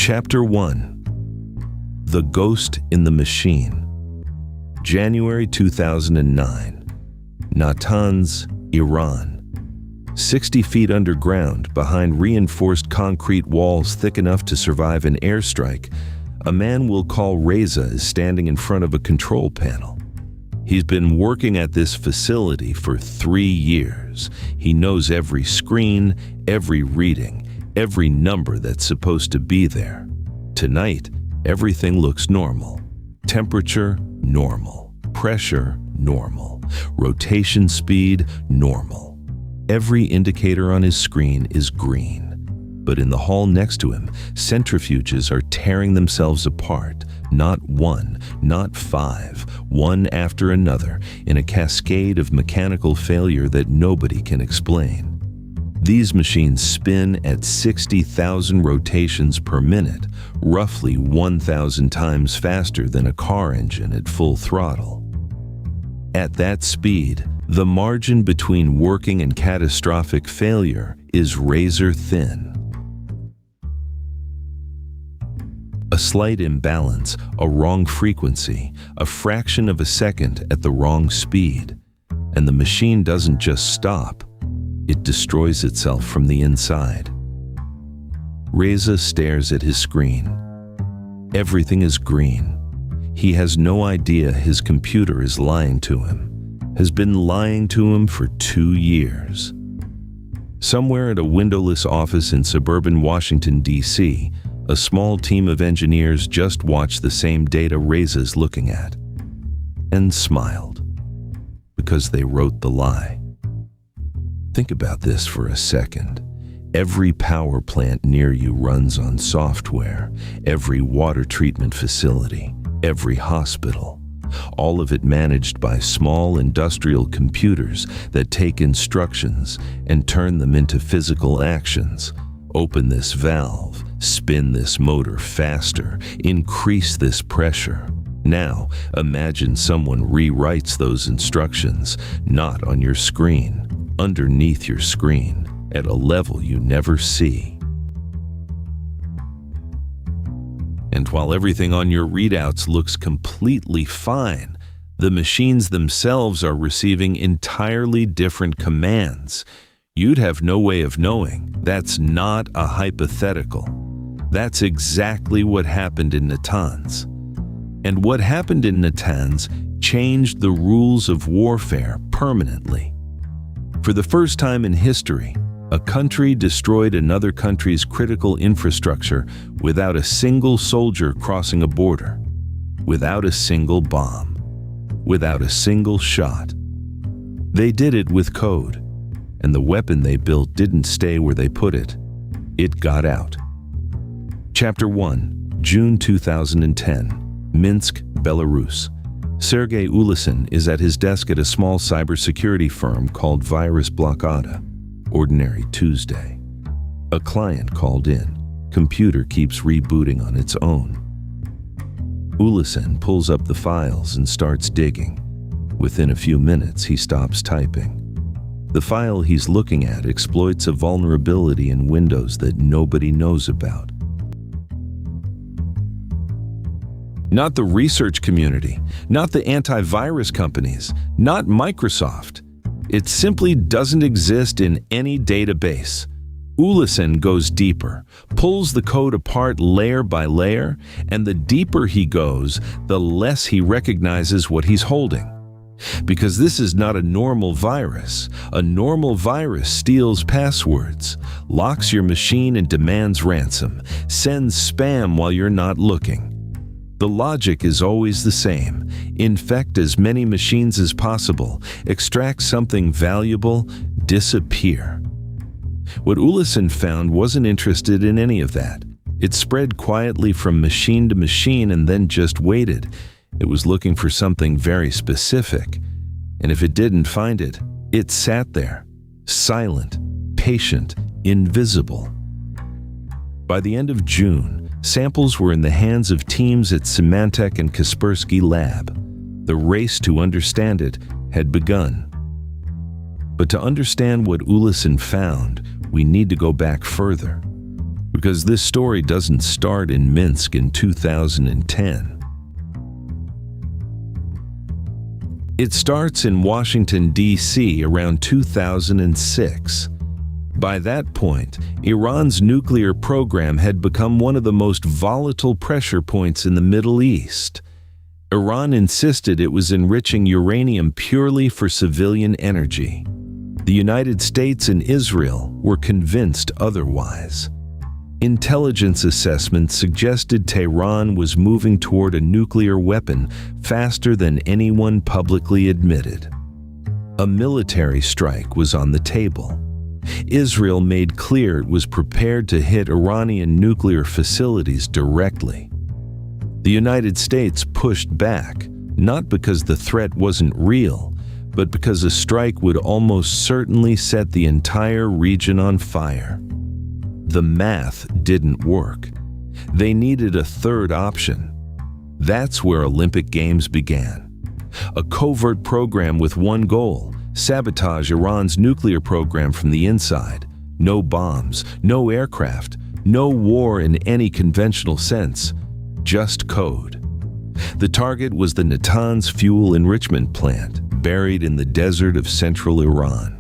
Chapter 1. The Ghost in the Machine. January 2009. Natanz, Iran. 60 feet underground, behind reinforced concrete walls thick enough to survive an airstrike, a man we'll call Reza is standing in front of a control panel. He's been working at this facility for 3 years. He knows every screen, every reading, every number that's supposed to be there. Tonight, everything looks normal. Temperature, normal. Pressure, normal. Rotation speed, normal. Every indicator on his screen is green. But in the hall next to him, centrifuges are tearing themselves apart. Not one, not five, one after another, in a cascade of mechanical failure that nobody can explain. These machines spin at 60,000 rotations per minute, roughly 1,000 times faster than a car engine at full throttle. At that speed, the margin between working and catastrophic failure is razor thin. A slight imbalance, a wrong frequency, a fraction of a second at the wrong speed, and the machine doesn't just stop, it destroys itself from the inside. Reza stares at his screen. Everything is green. He has no idea his computer is lying to him, has been lying to him for 2 years. Somewhere at a windowless office in suburban Washington, D.C., a small team of engineers just watched the same data Reza's looking at, and smiled, because they wrote the lie. Think about this for a second. Every power plant near you runs on software, every water treatment facility, every hospital, all of it managed by small industrial computers that take instructions and turn them into physical actions. Open this valve, spin this motor faster, increase this pressure. Now, imagine someone rewrites those instructions, not on your screen, underneath your screen, at a level you never see. And while everything on your readouts looks completely fine, the machines themselves are receiving entirely different commands. You'd have no way of knowing. That's not a hypothetical. That's exactly what happened in Natanz. And what happened in Natanz changed the rules of warfare permanently. For the first time in history, a country destroyed another country's critical infrastructure without a single soldier crossing a border, without a single bomb, without a single shot. They did it with code, and the weapon they built didn't stay where they put it. It got out. Chapter 1, June 2010, Minsk, Belarus. Sergei Ulisin is at his desk at a small cybersecurity firm called Virus Blockada. Ordinary Tuesday. A client called in. Computer keeps rebooting on its own. Ulisin pulls up the files and starts digging. Within a few minutes, he stops typing. The file he's looking at exploits a vulnerability in Windows that nobody knows about. Not the research community, not the antivirus companies, not Microsoft. It simply doesn't exist in any database. Ulisin goes deeper, pulls the code apart layer by layer, and the deeper he goes, the less he recognizes what he's holding. Because this is not a normal virus. A normal virus steals passwords, locks your machine and demands ransom, sends spam while you're not looking. The logic is always the same. Infect as many machines as possible, extract something valuable, disappear. What Ulisin found wasn't interested in any of that. It spread quietly from machine to machine and then just waited. It was looking for something very specific. And if it didn't find it, it sat there, silent, patient, invisible. By the end of June, samples were in the hands of teams at Symantec and Kaspersky Lab. The race to understand it had begun. But to understand what Ulisin found, we need to go back further. because this story doesn't start in Minsk in 2010. It starts in Washington, D.C. around 2006. By that point, Iran's nuclear program had become one of the most volatile pressure points in the Middle East. Iran insisted it was enriching uranium purely for civilian energy. The United States and Israel were convinced otherwise. Intelligence assessments suggested Tehran was moving toward a nuclear weapon faster than anyone publicly admitted. A military strike was on the table. Israel made clear it was prepared to hit Iranian nuclear facilities directly. The United States pushed back, not because the threat wasn't real, but because a strike would almost certainly set the entire region on fire. The math didn't work. They needed a third option. That's where Olympic Games began. A covert program with one goal: sabotage Iran's nuclear program from the inside. No bombs, no aircraft, no war in any conventional sense, just code. The target was the Natanz fuel enrichment plant, buried in the desert of central Iran.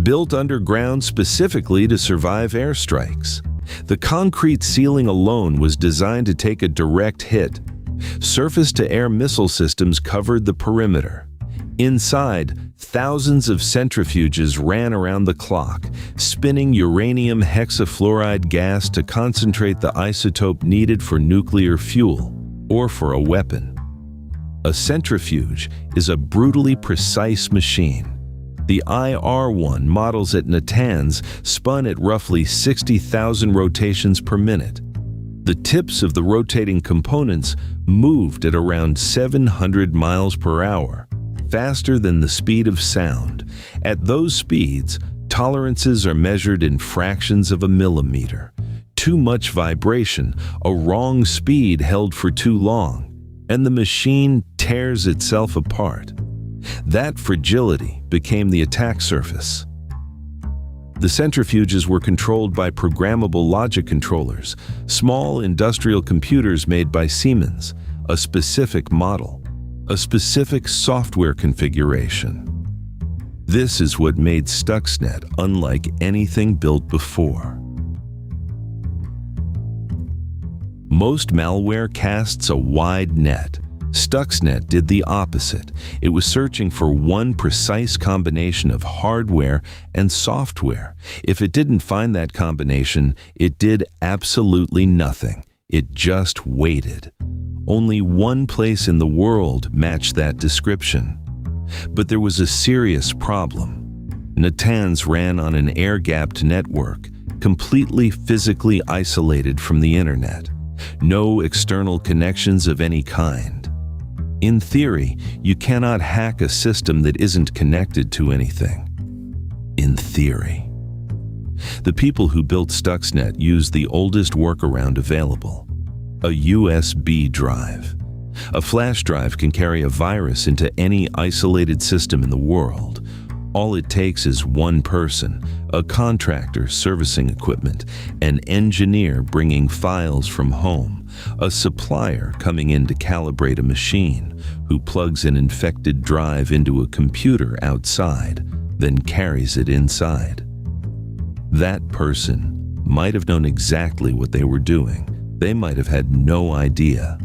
Built underground specifically to survive airstrikes. The concrete ceiling alone was designed to take a direct hit. Surface-to-air missile systems covered the perimeter. Inside, thousands of centrifuges ran around the clock, spinning uranium hexafluoride gas to concentrate the isotope needed for nuclear fuel, or for a weapon. A centrifuge is a brutally precise machine. The IR-1 models at Natanz spun at roughly 60,000 rotations per minute. The tips of the rotating components moved at around 700 miles per hour, faster than the speed of sound. At those speeds, tolerances are measured in fractions of a millimeter. Too much vibration, a wrong speed held for too long, and the machine tears itself apart. That fragility became the attack surface. The centrifuges were controlled by programmable logic controllers, small industrial computers made by Siemens, a specific model, a specific software configuration. This is what made Stuxnet unlike anything built before. Most malware casts a wide net. Stuxnet did the opposite. It was searching for one precise combination of hardware and software. If it didn't find that combination, it did absolutely nothing. It just waited. Only one place in the world matched that description. But there was a serious problem. Natanz ran on an air-gapped network, completely physically isolated from the internet. No external connections of any kind. In theory, you cannot hack a system that isn't connected to anything. In theory. The people who built Stuxnet used the oldest workaround available: a USB drive. A flash drive can carry a virus into any isolated system in the world. All it takes is one person, a contractor servicing equipment, an engineer bringing files from home, a supplier coming in to calibrate a machine, who plugs an infected drive into a computer outside, then carries it inside. That person might have known exactly what they were doing. They might have had no idea.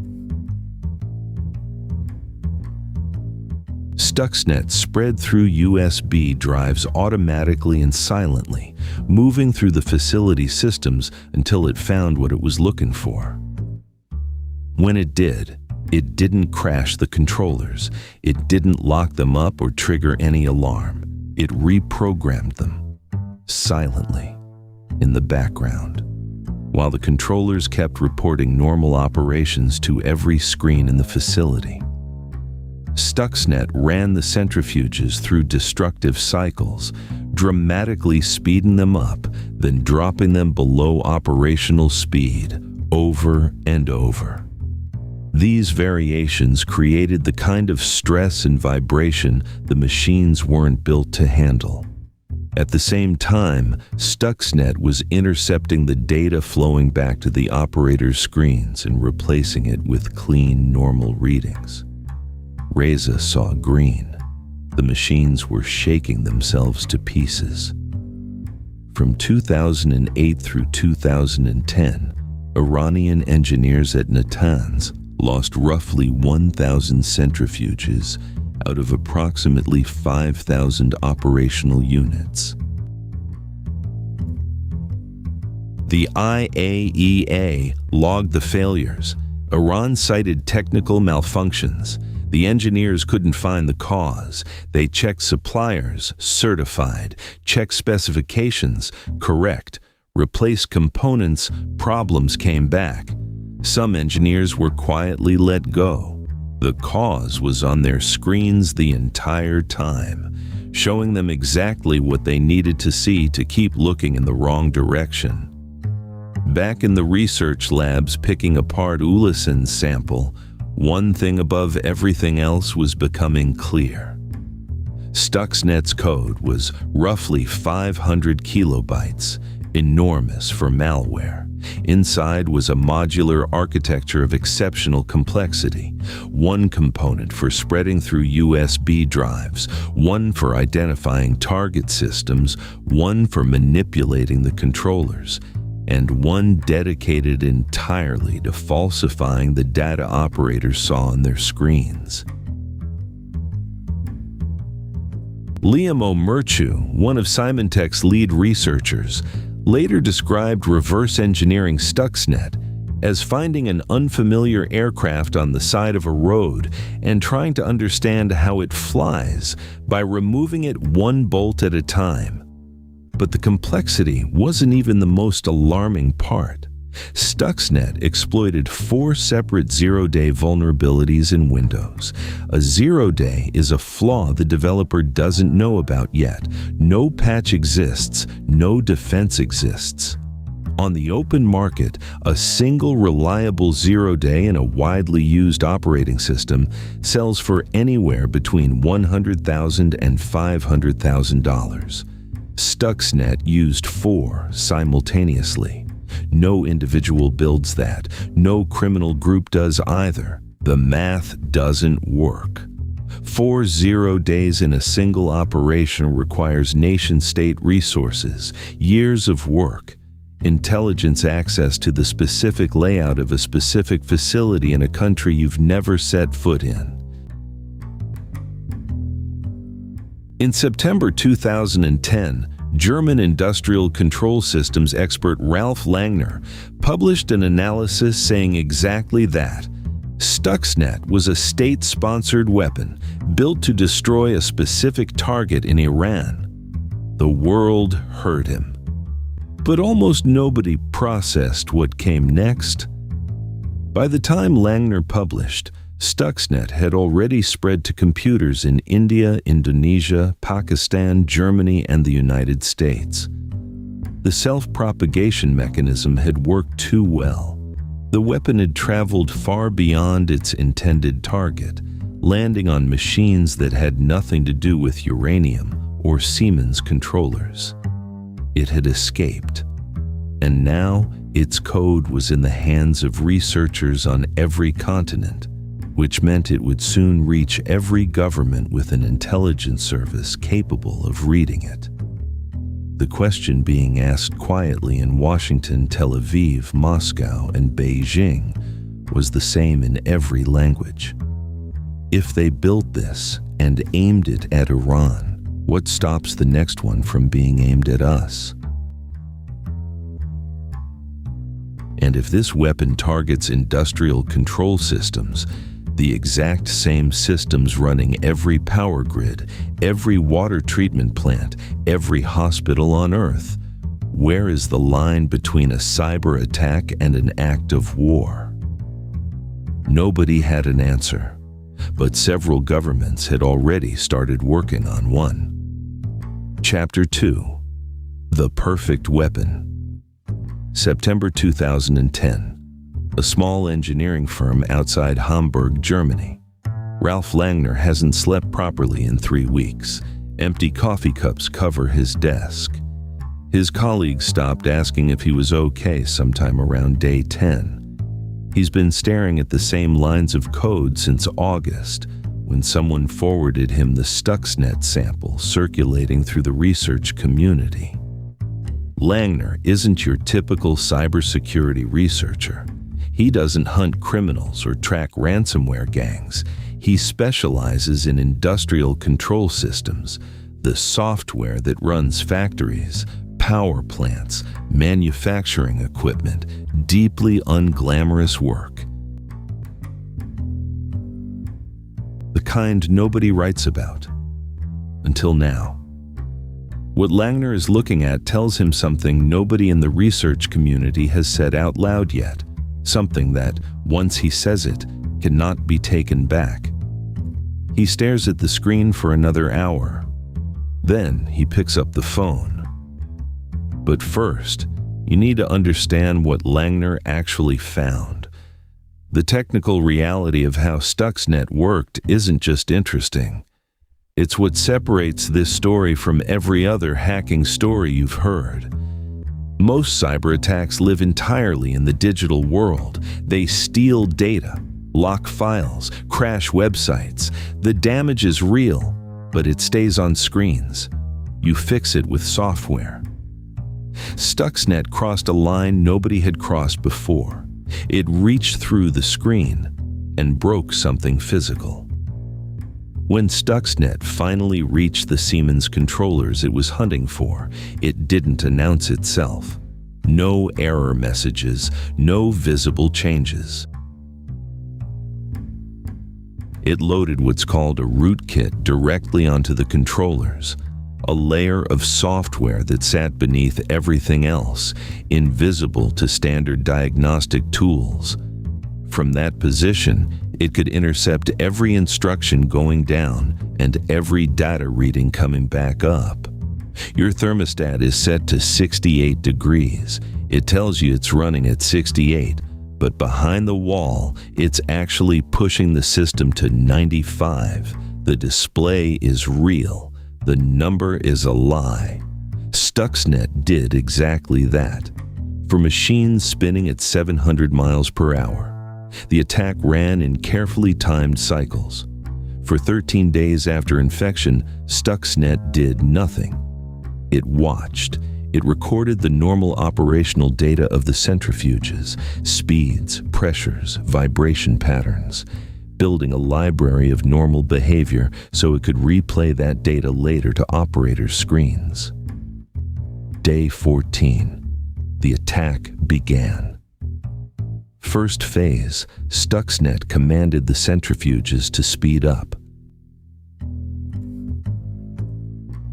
Stuxnet spread through USB drives automatically and silently, moving through the facility systems until it found what it was looking for. When it didn't crash the controllers. It didn't lock them up or trigger any alarm. It reprogrammed them, silently, in the background, while the controllers kept reporting normal operations to every screen in the facility. Stuxnet ran the centrifuges through destructive cycles, dramatically speeding them up, then dropping them below operational speed, over and over. These variations created the kind of stress and vibration the machines weren't built to handle. At the same time, Stuxnet was intercepting the data flowing back to the operator's screens and replacing it with clean, normal readings. Reza saw green. The machines were shaking themselves to pieces. From 2008 through 2010, Iranian engineers at Natanz lost roughly 1,000 centrifuges out of approximately 5,000 operational units. The IAEA logged the failures. Iran cited technical malfunctions. The engineers couldn't find the cause. They checked suppliers, certified, checked specifications, correct, replaced components, problems came back. Some engineers were quietly let go. The cause was on their screens the entire time, showing them exactly what they needed to see to keep looking in the wrong direction. Back in the research labs picking apart Ulison's sample, one thing above everything else was becoming clear. Stuxnet's code was roughly 500 kilobytes, enormous for malware. Inside was a modular architecture of exceptional complexity, one component for spreading through USB drives, one for identifying target systems, one for manipulating the controllers, and one dedicated entirely to falsifying the data operators saw on their screens. Liam O'Murchu, one of Symantec's lead researchers, later described reverse engineering Stuxnet as finding an unfamiliar aircraft on the side of a road and trying to understand how it flies by removing it one bolt at a time. But the complexity wasn't even the most alarming part. Stuxnet exploited 4 separate zero-day vulnerabilities in Windows. A zero-day is a flaw the developer doesn't know about yet. No patch exists, no defense exists. On the open market, a single reliable zero-day in a widely used operating system sells for anywhere between $100,000 and $500,000. Stuxnet used 4 simultaneously. No individual builds that. No criminal group does either. The math doesn't work. 4 zero-days in a single operation requires nation-state resources, years of work, intelligence access to the specific layout of a specific facility in a country you've never set foot in. In September 2010, German industrial control systems expert Ralph Langner published an analysis saying exactly that. Stuxnet was a state-sponsored weapon built to destroy a specific target in Iran. The world heard him. But almost nobody processed what came next. By the time Langner published, Stuxnet had already spread to computers in India, Indonesia, Pakistan, Germany, and the United States. The self-propagation mechanism had worked too well. The weapon had traveled far beyond its intended target, landing on machines that had nothing to do with uranium or Siemens controllers. It had escaped, and now its code was in the hands of researchers on every continent, which meant it would soon reach every government with an intelligence service capable of reading it. The question being asked quietly in Washington, Tel Aviv, Moscow, and Beijing was the same in every language. If they built this and aimed it at Iran, what stops the next one from being aimed at us? And if this weapon targets industrial control systems, the exact same systems running every power grid, every water treatment plant, every hospital on Earth, where is the line between a cyber attack and an act of war? Nobody had an answer, but several governments had already started working on one. Chapter 2: The Perfect Weapon. September 2010. A small engineering firm outside Hamburg, Germany. Ralph Langner hasn't slept properly in 3 weeks, Empty coffee cups cover his desk. His colleagues stopped asking if he was okay sometime around day 10. He's been staring at the same lines of code since August, when someone forwarded him the Stuxnet sample circulating through the research community. Langner isn't your typical cybersecurity researcher. He doesn't hunt criminals or track ransomware gangs. He specializes in industrial control systems, the software that runs factories, power plants, manufacturing equipment, deeply unglamorous work. The kind nobody writes about. Until now. What Langner is looking at tells him something nobody in the research community has said out loud yet. Something that, once he says it, cannot be taken back. He stares at the screen for another hour. Then he picks up the phone. But first, you need to understand what Langner actually found. The technical reality of how Stuxnet worked isn't just interesting. It's what separates this story from every other hacking story you've heard. Most cyber attacks live entirely in the digital world. They steal data, lock files, crash websites. The damage is real, but it stays on screens. You fix it with software. Stuxnet crossed a line nobody had crossed before. It reached through the screen and broke something physical. When Stuxnet finally reached the Siemens controllers it was hunting for, it didn't announce itself. No error messages, no visible changes. It loaded what's called a rootkit directly onto the controllers, a layer of software that sat beneath everything else, invisible to standard diagnostic tools. From that position, it could intercept every instruction going down and every data reading coming back up. Your thermostat is set to 68 degrees. It tells you it's running at 68, but behind the wall, it's actually pushing the system to 95. The display is real. The number is a lie. Stuxnet did exactly that. For machines spinning at 700 miles per hour, the attack ran in carefully timed cycles. For 13 days after infection, Stuxnet did nothing. It watched. It recorded the normal operational data of the centrifuges, speeds, pressures, vibration patterns, building a library of normal behavior so it could replay that data later to operators' screens. Day 14. The attack began. First phase, Stuxnet commanded the centrifuges to speed up.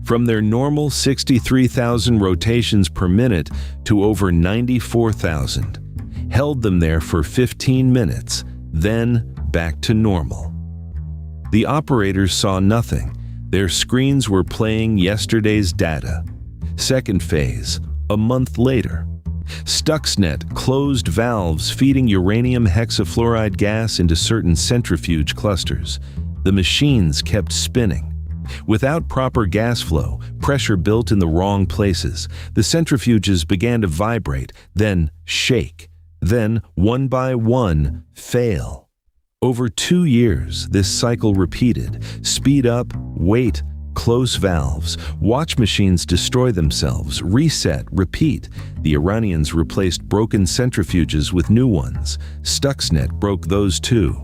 From their normal 63,000 rotations per minute to over 94,000, held them there for 15 minutes, then back to normal. The operators saw nothing. Their screens were playing yesterday's data. Second phase, a month later. Stuxnet closed valves feeding uranium hexafluoride gas into certain centrifuge clusters. The machines kept spinning. Without proper gas flow, pressure built in the wrong places. The centrifuges began to vibrate, then shake, then, one by one, fail. Over 2 years, this cycle repeated. Speed up, wait, close valves, watch machines destroy themselves, reset, repeat. The Iranians replaced broken centrifuges with new ones. Stuxnet broke those too.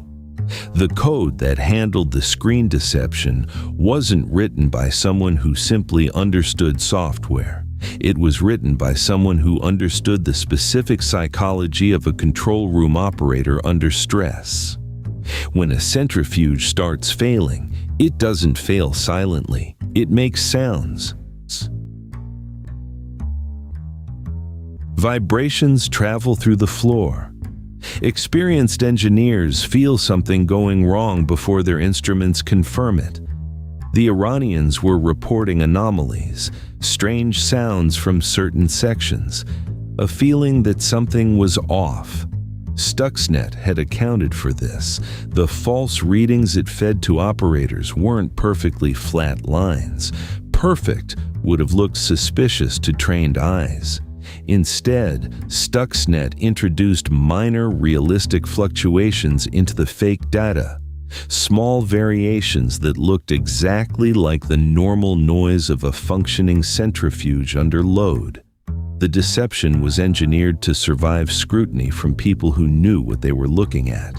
The code that handled the screen deception wasn't written by someone who simply understood software. It was written by someone who understood the specific psychology of a control room operator under stress. When a centrifuge starts failing, it doesn't fail silently. It makes sounds. Vibrations travel through the floor. Experienced engineers feel something going wrong before their instruments confirm it. The Iranians were reporting anomalies, strange sounds from certain sections, a feeling that something was off. Stuxnet had accounted for this. The false readings it fed to operators weren't perfectly flat lines, perfect would have looked suspicious to trained eyes. Instead, Stuxnet introduced minor realistic fluctuations into the fake data, small variations that looked exactly like the normal noise of a functioning centrifuge under load. The deception was engineered to survive scrutiny from people who knew what they were looking at.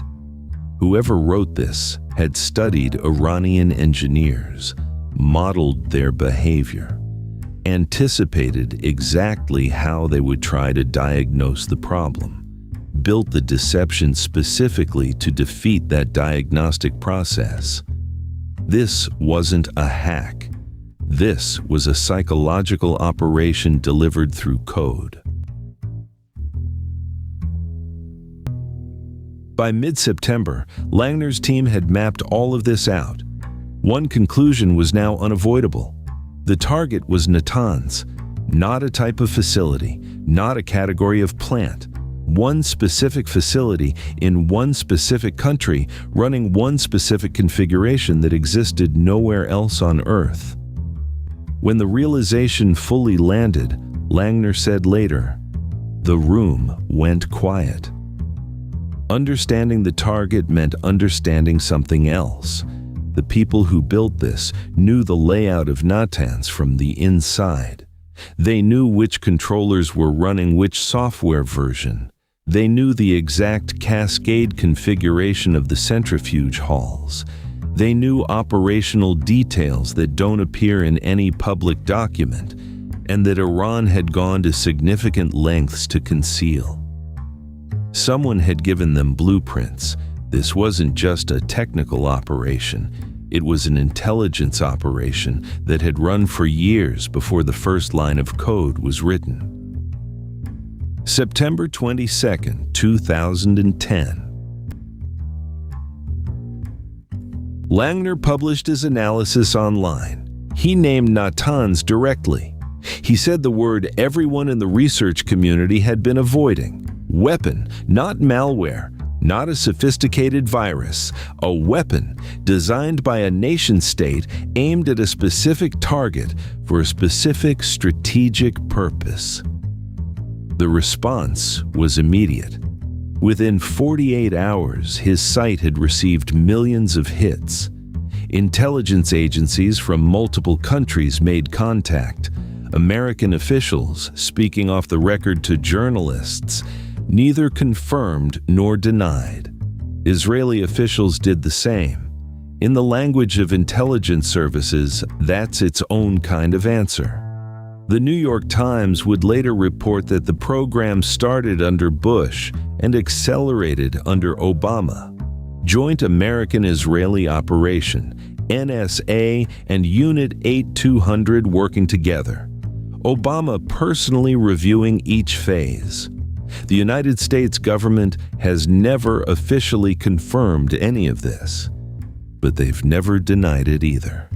Whoever wrote this had studied Iranian engineers, modeled their behavior, anticipated exactly how they would try to diagnose the problem, built the deception specifically to defeat that diagnostic process. This wasn't a hack. This was a psychological operation delivered through code. By mid-September, Langner's team had mapped all of this out. One conclusion was now unavoidable. The target was Natanz, not a type of facility, not a category of plant. One specific facility in one specific country running one specific configuration that existed nowhere else on Earth. When the realization fully landed, Langner said later, "The room went quiet." Understanding the target meant understanding something else. The people who built this knew the layout of Natanz from the inside. They knew which controllers were running which software version. They knew the exact cascade configuration of the centrifuge halls. They knew operational details that don't appear in any public document, and that Iran had gone to significant lengths to conceal. Someone had given them blueprints. This wasn't just a technical operation. It was an intelligence operation that had run for years before the first line of code was written. September 22, 2010. Langner published his analysis online. He named Natanz directly. He said the word everyone in the research community had been avoiding. Weapon, not malware, not a sophisticated virus, a weapon designed by a nation-state aimed at a specific target for a specific strategic purpose. The response was immediate. Within 48 hours, his site had received millions of hits. Intelligence agencies from multiple countries made contact. American officials, speaking off the record to journalists, neither confirmed nor denied. Israeli officials did the same. In the language of intelligence services, that's its own kind of answer. The New York Times would later report that the program started under Bush and accelerated under Obama. Joint American-Israeli Operation, NSA and Unit 8200 working together. Obama personally reviewing each phase. The United States government has never officially confirmed any of this, but they've never denied it either.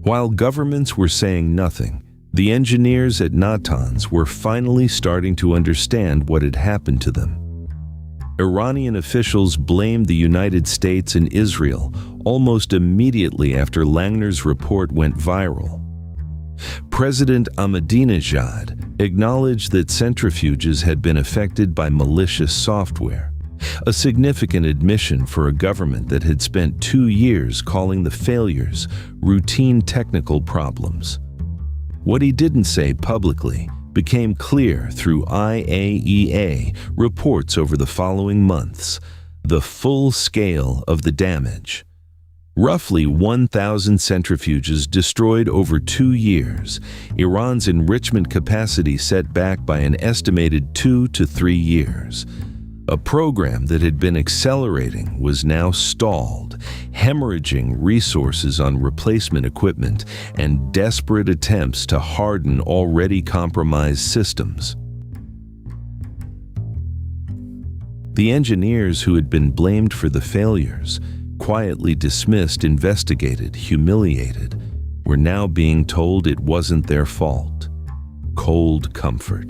While governments were saying nothing, the engineers at Natanz were finally starting to understand what had happened to them. Iranian officials blamed the United States and Israel almost immediately after Langner's report went viral. President Ahmadinejad acknowledged that centrifuges had been affected by malicious software, a significant admission for a government that had spent 2 years calling the failures routine technical problems. What he didn't say publicly became clear through IAEA reports over the following months, the full scale of the damage. Roughly 1,000 centrifuges destroyed over 2 years, Iran's enrichment capacity set back by an estimated 2 to 3 years. A program that had been accelerating was now stalled, hemorrhaging resources on replacement equipment and desperate attempts to harden already compromised systems. The engineers who had been blamed for the failures, quietly dismissed, investigated, humiliated, were now being told it wasn't their fault. Cold comfort.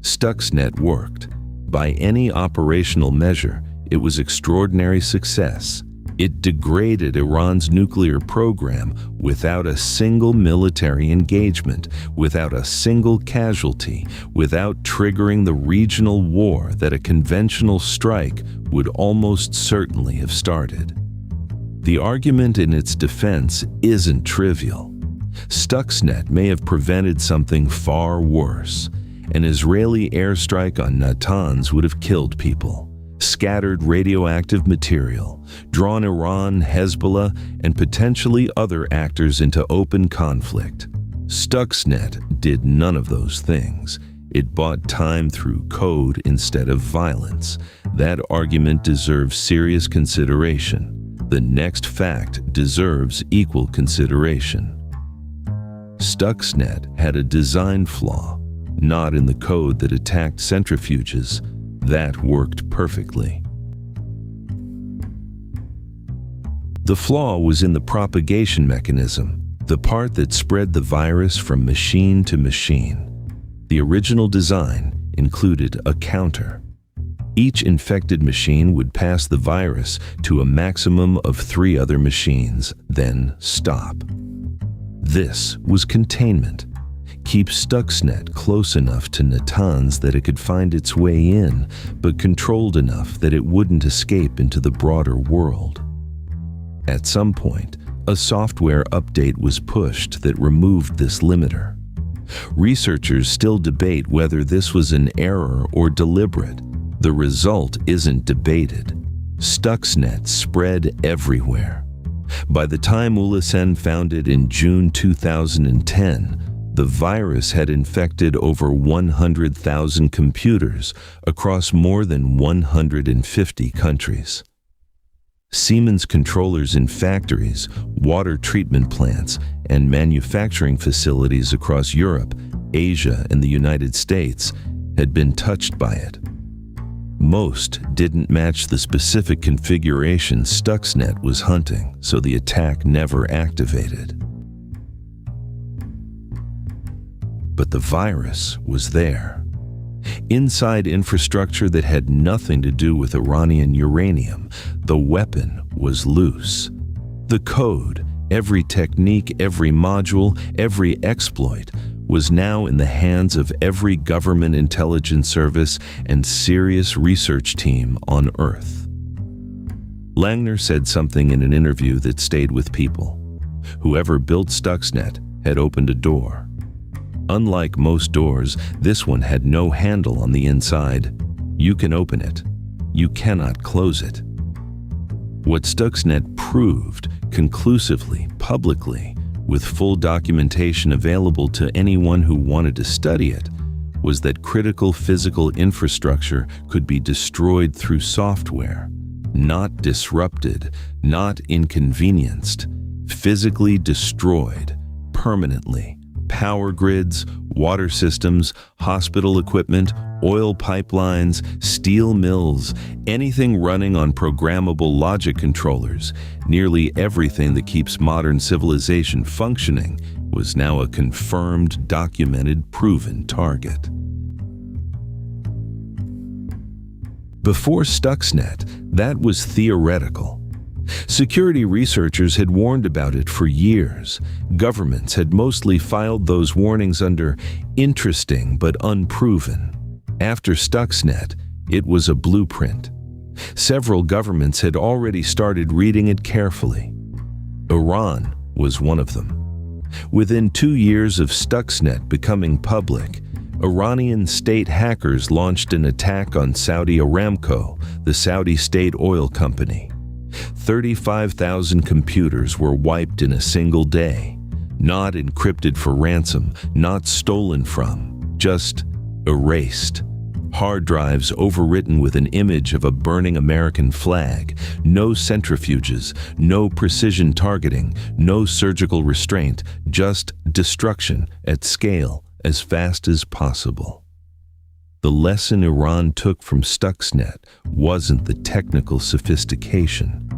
Stuxnet worked. By any operational measure, it was extraordinary success. It degraded Iran's nuclear program without a single military engagement, without a single casualty, without triggering the regional war that a conventional strike would almost certainly have started. The argument in its defense isn't trivial. Stuxnet may have prevented something far worse. An Israeli airstrike on Natanz would have killed people, scattered radioactive material, drawn Iran, Hezbollah, and potentially other actors into open conflict. Stuxnet did none of those things. It bought time through code instead of violence. That argument deserves serious consideration. The next fact deserves equal consideration. Stuxnet had a design flaw, not in the code that attacked centrifuges. That worked perfectly. The flaw was in the propagation mechanism, the part that spread the virus from machine to machine. The original design included a counter. Each infected machine would pass the virus to a maximum of 3 other machines, then stop. This was containment. Keep Stuxnet close enough to Natanz that it could find its way in, but controlled enough that it wouldn't escape into the broader world. At some point, a software update was pushed that removed this limiter. Researchers still debate whether this was an error or deliberate. The result isn't debated. Stuxnet spread everywhere. By the time Ulisen found it in June 2010, the virus had infected over 100,000 computers across more than 150 countries. Siemens controllers in factories, water treatment plants, and manufacturing facilities across Europe, Asia, and the United States had been touched by it. Most didn't match the specific configuration Stuxnet was hunting, so the attack never activated. But the virus was there. Inside infrastructure that had nothing to do with Iranian uranium, the weapon was loose. The code, every technique, every module, every exploit, was now in the hands of every government intelligence service and serious research team on Earth. Langner said something in an interview that stayed with people. Whoever built Stuxnet had opened a door. Unlike most doors, this one had no handle on the inside. You can open it. You cannot close it. What Stuxnet proved conclusively, publicly, with full documentation available to anyone who wanted to study it, was that critical physical infrastructure could be destroyed through software, not disrupted, not inconvenienced, physically destroyed, permanently. Power grids, water systems, hospital equipment, oil pipelines, steel mills, anything running on programmable logic controllers, nearly everything that keeps modern civilization functioning, was now a confirmed, documented, proven target. Before Stuxnet, that was theoretical. Security researchers had warned about it for years. Governments had mostly filed those warnings under interesting but unproven. After Stuxnet, it was a blueprint. Several governments had already started reading it carefully. Iran was one of them. Within 2 years of Stuxnet becoming public, Iranian state hackers launched an attack on Saudi Aramco, the Saudi state oil company. 35,000 computers were wiped in a single day, not encrypted for ransom, not stolen from, just erased. Hard drives overwritten with an image of a burning American flag, no centrifuges, no precision targeting, no surgical restraint, just destruction at scale as fast as possible. The lesson Iran took from Stuxnet wasn't the technical sophistication.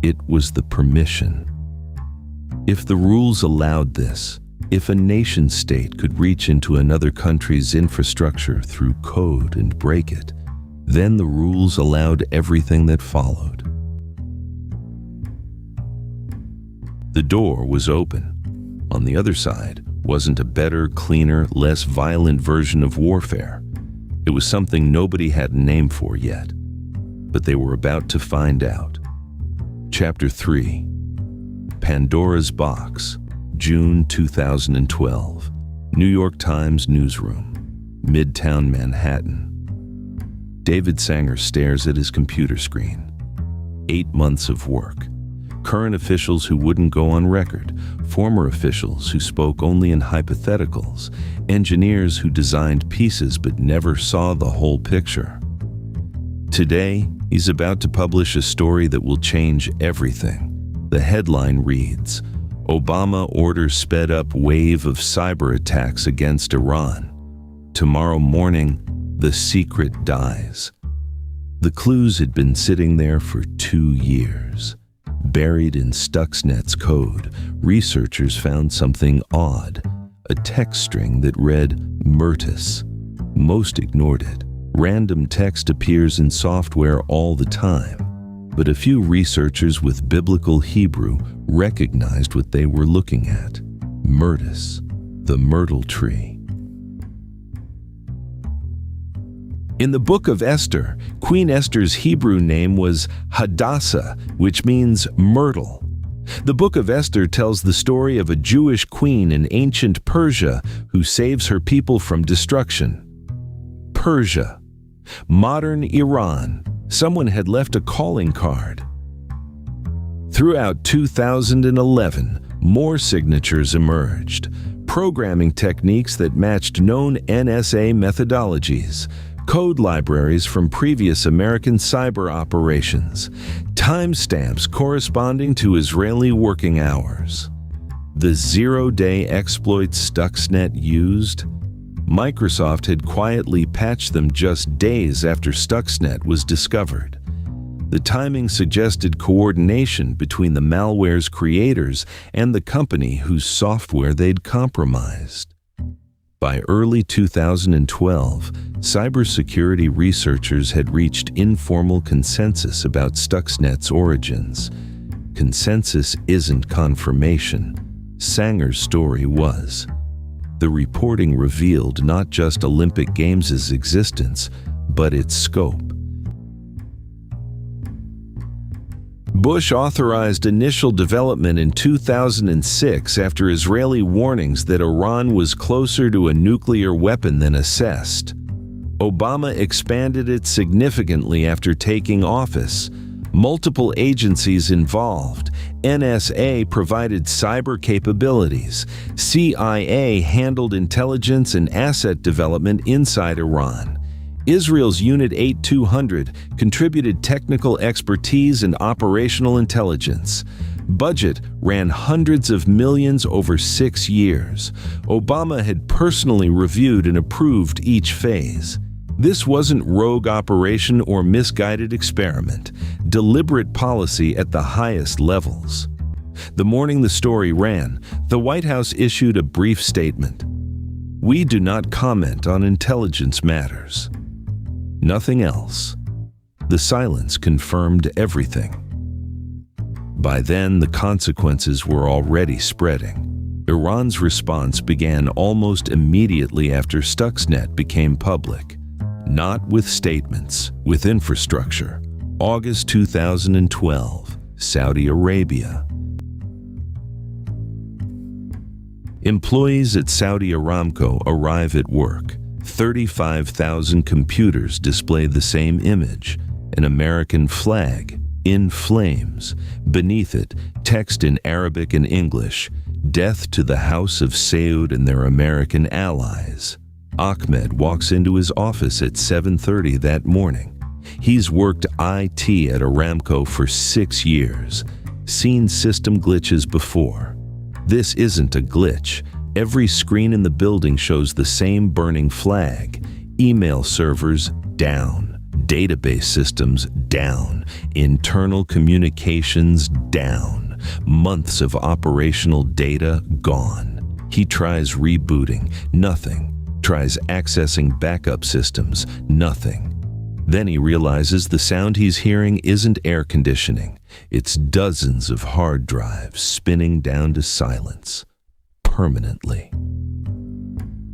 It was the permission. If the rules allowed this, if a nation-state could reach into another country's infrastructure through code and break it, then the rules allowed everything that followed. The door was open. On the other side wasn't a better, cleaner, less violent version of warfare. It was something nobody had a name for yet, but they were about to find out. Chapter 3. Pandora's Box, June 2012. New York Times newsroom, Midtown Manhattan. David Sanger stares at his computer screen. 8 months of work. Current officials who wouldn't go on record, former officials who spoke only in hypotheticals, engineers who designed pieces but never saw the whole picture. Today, he's about to publish a story that will change everything. The headline reads, "Obama orders sped up wave of cyber attacks against Iran. Tomorrow morning, the secret dies." The clues had been sitting there for 2 years. Buried in Stuxnet's code, researchers found something odd, a text string that read Murtis. Most ignored it. Random text appears in software all the time, but a few researchers with biblical Hebrew recognized what they were looking at. Murtis, the myrtle tree. In the book of Esther, Queen Esther's Hebrew name was Hadassah, which means myrtle. The book of Esther tells the story of a Jewish queen in ancient Persia who saves her people from destruction. Persia. Modern Iran. Someone had left a calling card. Throughout 2011, more signatures emerged. Programming techniques that matched known NSA methodologies. Code libraries from previous American cyber operations, timestamps corresponding to Israeli working hours. The zero-day exploits Stuxnet used? Microsoft had quietly patched them just days after Stuxnet was discovered. The timing suggested coordination between the malware's creators and the company whose software they'd compromised. By early 2012, cybersecurity researchers had reached informal consensus about Stuxnet's origins. Consensus isn't confirmation. Sanger's story was. The reporting revealed not just Olympic Games' existence, but its scope. Bush authorized initial development in 2006 after Israeli warnings that Iran was closer to a nuclear weapon than assessed. Obama expanded it significantly after taking office. Multiple agencies involved. NSA provided cyber capabilities. CIA handled intelligence and asset development inside Iran. Israel's Unit 8200 contributed technical expertise and operational intelligence. Budget ran hundreds of millions over 6 years. Obama had personally reviewed and approved each phase. This wasn't rogue operation or misguided experiment. Deliberate policy at the highest levels. The morning the story ran, the White House issued a brief statement. "We do not comment on intelligence matters." Nothing else. The silence confirmed everything. By then, the consequences were already spreading. Iran's response began almost immediately after Stuxnet became public. Not with statements, with infrastructure. August 2012, Saudi Arabia. Employees at Saudi Aramco arrive at work. 35,000 computers display the same image, an American flag, in flames. Beneath it, text in Arabic and English, "Death to the House of Saud and their American allies." Ahmed walks into his office at 7:30 that morning. He's worked IT at Aramco for 6 years, seen system glitches before. This isn't a glitch. Every screen in the building shows the same burning flag. Email servers down, database systems down, internal communications down, months of operational data gone. He tries rebooting, nothing. Tries accessing backup systems, nothing. Then he realizes the sound he's hearing isn't air conditioning. It's dozens of hard drives spinning down to silence, permanently.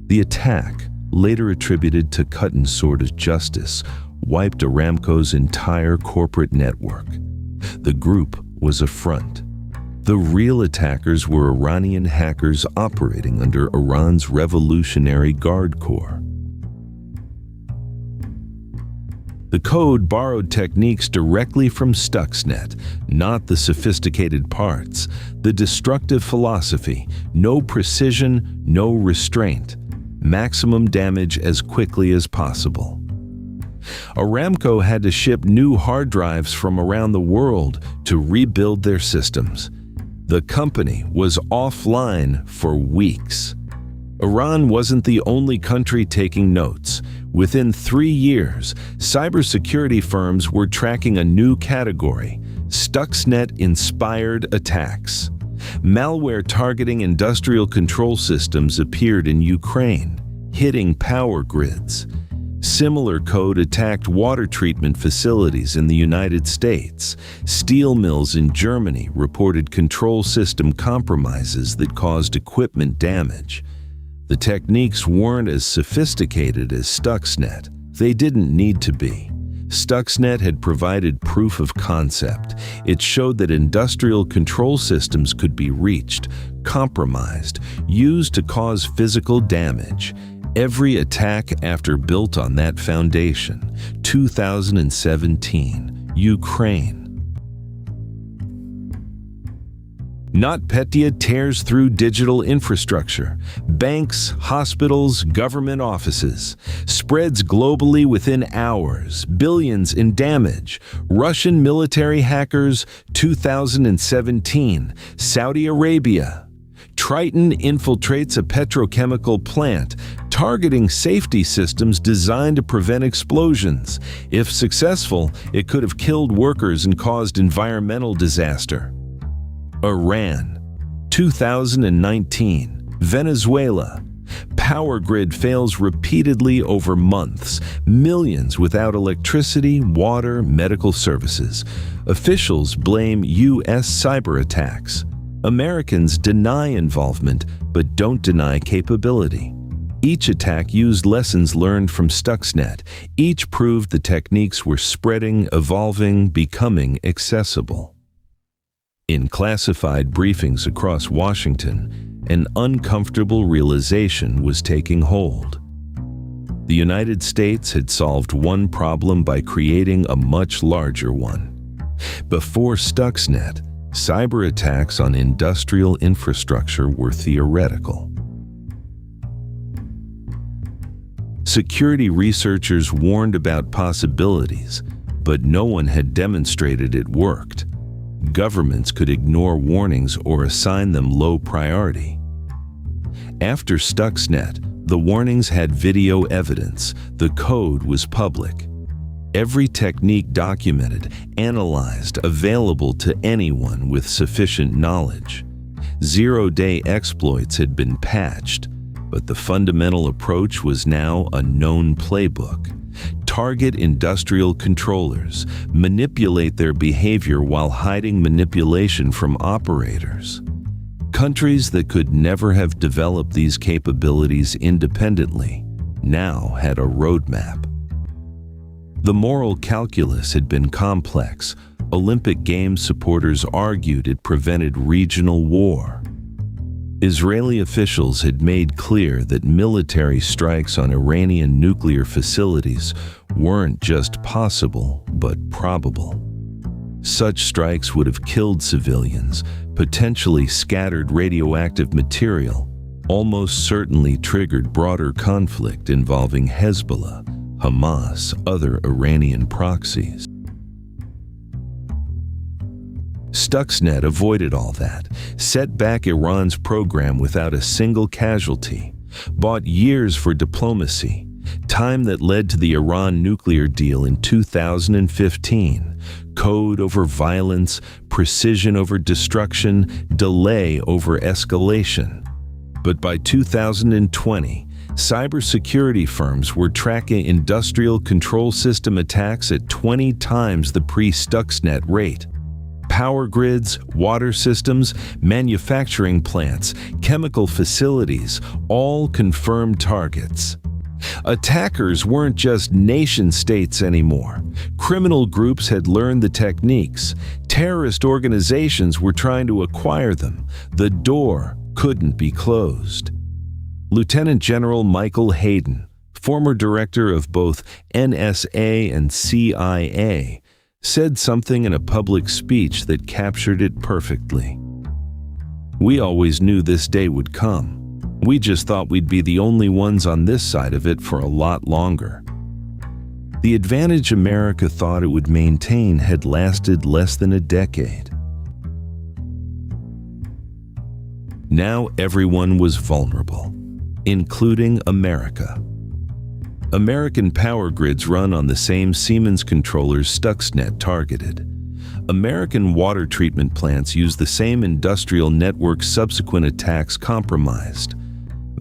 The attack, later attributed to cut-and-sword justice, wiped Aramco's entire corporate network. The group was a front. The real attackers were Iranian hackers operating under Iran's Revolutionary Guard Corps. The code borrowed techniques directly from Stuxnet, not the sophisticated parts. The destructive philosophy: no precision, no restraint. Maximum damage as quickly as possible. Aramco had to ship new hard drives from around the world to rebuild their systems. The company was offline for weeks. Iran wasn't the only country taking notes. Within 3 years, cybersecurity firms were tracking a new category: Stuxnet-inspired attacks. Malware targeting industrial control systems appeared in Ukraine, hitting power grids. Similar code attacked water treatment facilities in the United States. Steel mills in Germany reported control system compromises that caused equipment damage. The techniques weren't as sophisticated as Stuxnet. They didn't need to be. Stuxnet had provided proof of concept. It showed that industrial control systems could be reached, compromised, used to cause physical damage. Every attack after built on that foundation. 2017, Ukraine. NotPetya tears through digital infrastructure, banks, hospitals, government offices, spreads globally within hours, billions in damage. Russian military hackers, 2017, Saudi Arabia. Triton infiltrates a petrochemical plant, targeting safety systems designed to prevent explosions. If successful, it could have killed workers and caused environmental disaster. Iran, 2019, Venezuela. Power grid fails repeatedly over months, millions without electricity, water, medical services. Officials blame U.S. cyber attacks. Americans deny involvement, but don't deny capability. Each attack used lessons learned from Stuxnet. Each proved the techniques were spreading, evolving, becoming accessible. In classified briefings across Washington, an uncomfortable realization was taking hold. The United States had solved one problem by creating a much larger one. Before Stuxnet, cyber attacks on industrial infrastructure were theoretical. Security researchers warned about possibilities, but no one had demonstrated it worked. Governments could ignore warnings or assign them low priority. After Stuxnet, the warnings had video evidence. The code was public. Every technique documented, analyzed, available to anyone with sufficient knowledge. Zero-day exploits had been patched, but the fundamental approach was now a known playbook. Target industrial controllers, manipulate their behavior while hiding manipulation from operators. Countries that could never have developed these capabilities independently now had a roadmap. The moral calculus had been complex. Olympic Games supporters argued it prevented regional war. Israeli officials had made clear that military strikes on Iranian nuclear facilities weren't just possible, but probable. Such strikes would have killed civilians, potentially scattered radioactive material, almost certainly triggered broader conflict involving Hezbollah, Hamas, other Iranian proxies. Stuxnet avoided all that, set back Iran's program without a single casualty, bought years for diplomacy, time that led to the Iran nuclear deal in 2015, code over violence, precision over destruction, delay over escalation. But by 2020, Cybersecurity firms were tracking industrial control system attacks at 20 times the pre-Stuxnet rate. Power grids, water systems, manufacturing plants, chemical facilities, all confirmed targets. Attackers weren't just nation-states anymore. Criminal groups had learned the techniques. Terrorist organizations were trying to acquire them. The door couldn't be closed. Lieutenant General Michael Hayden, former director of both NSA and CIA, said something in a public speech that captured it perfectly. "We always knew this day would come. We just thought we'd be the only ones on this side of it for a lot longer." The advantage America thought it would maintain had lasted less than a decade. Now everyone was vulnerable, including America. American power grids run on the same Siemens controllers Stuxnet targeted. American water treatment plants use the same industrial network subsequent attacks compromised.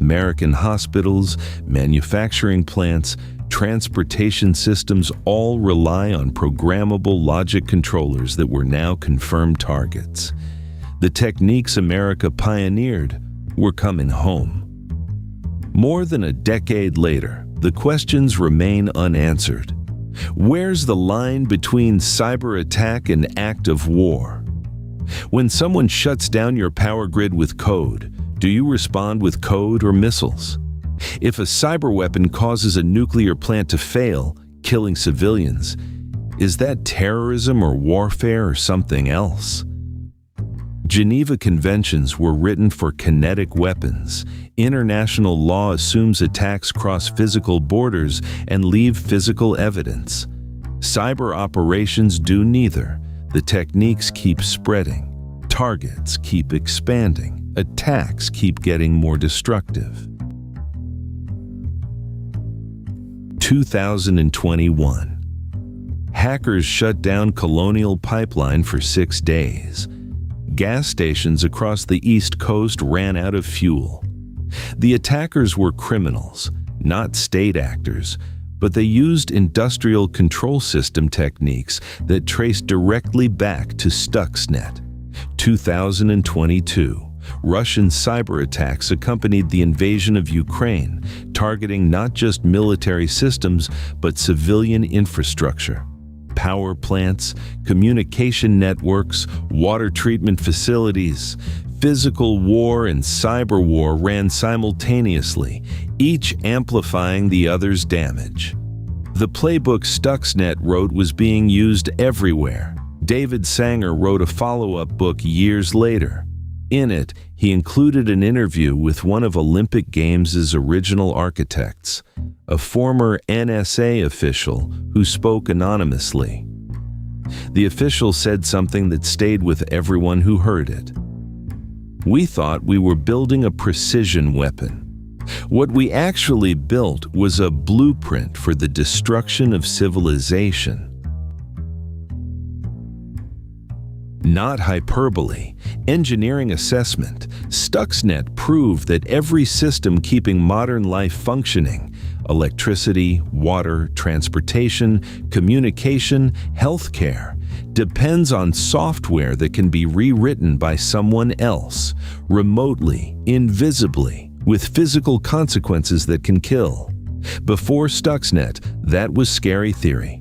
American hospitals, manufacturing plants, transportation systems all rely on programmable logic controllers that were now confirmed targets. The techniques America pioneered were coming home. More than a decade later, the questions remain unanswered. Where's the line between cyber attack and act of war? When someone shuts down your power grid with code, do you respond with code or missiles? If a cyberweapon causes a nuclear plant to fail, killing civilians, is that terrorism or warfare or something else? Geneva Conventions were written for kinetic weapons. International law assumes attacks cross physical borders and leave physical evidence. Cyber operations do neither. The techniques keep spreading. Targets keep expanding. Attacks keep getting more destructive. 2021. Hackers shut down Colonial Pipeline for 6 days. Gas stations across the East Coast ran out of fuel. The attackers were criminals, not state actors, but they used industrial control system techniques that traced directly back to Stuxnet. 2022. Russian cyber attacks accompanied the invasion of Ukraine, targeting not just military systems, but civilian infrastructure. Power plants, communication networks, water treatment facilities. Physical war and cyber war ran simultaneously, each amplifying the other's damage. The playbook Stuxnet wrote was being used everywhere. David Sanger wrote a follow-up book years later. In it, he included an interview with one of Olympic Games' original architects, a former NSA official who spoke anonymously. The official said something that stayed with everyone who heard it. "We thought we were building a precision weapon. What we actually built was a blueprint for the destruction of civilization." Not hyperbole. Engineering assessment. Stuxnet proved that every system keeping modern life functioning, electricity, water, transportation, communication, healthcare, depends on software that can be rewritten by someone else, remotely, invisibly, with physical consequences that can kill. Before Stuxnet, that was scary theory.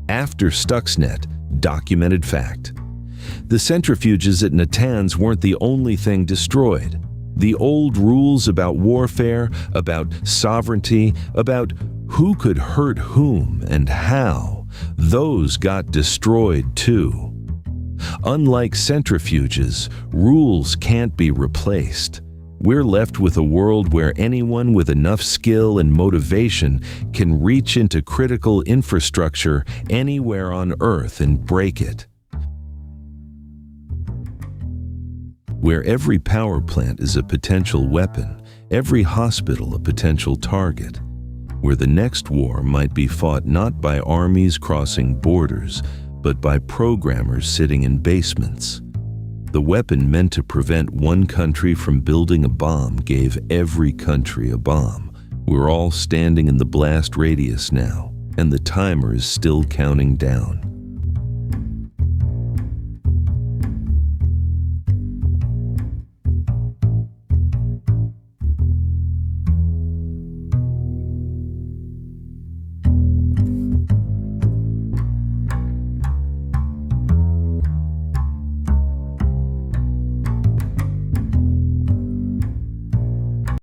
After Stuxnet, documented fact. The centrifuges at Natanz weren't the only thing destroyed. The old rules about warfare, about sovereignty, about who could hurt whom and how, those got destroyed too. Unlike centrifuges, rules can't be replaced. We're left with a world where anyone with enough skill and motivation can reach into critical infrastructure anywhere on Earth and break it. Where every power plant is a potential weapon, every hospital a potential target. Where the next war might be fought not by armies crossing borders, but by programmers sitting in basements. The weapon meant to prevent one country from building a bomb gave every country a bomb, We're all standing in the blast radius now, and the timer is still counting down.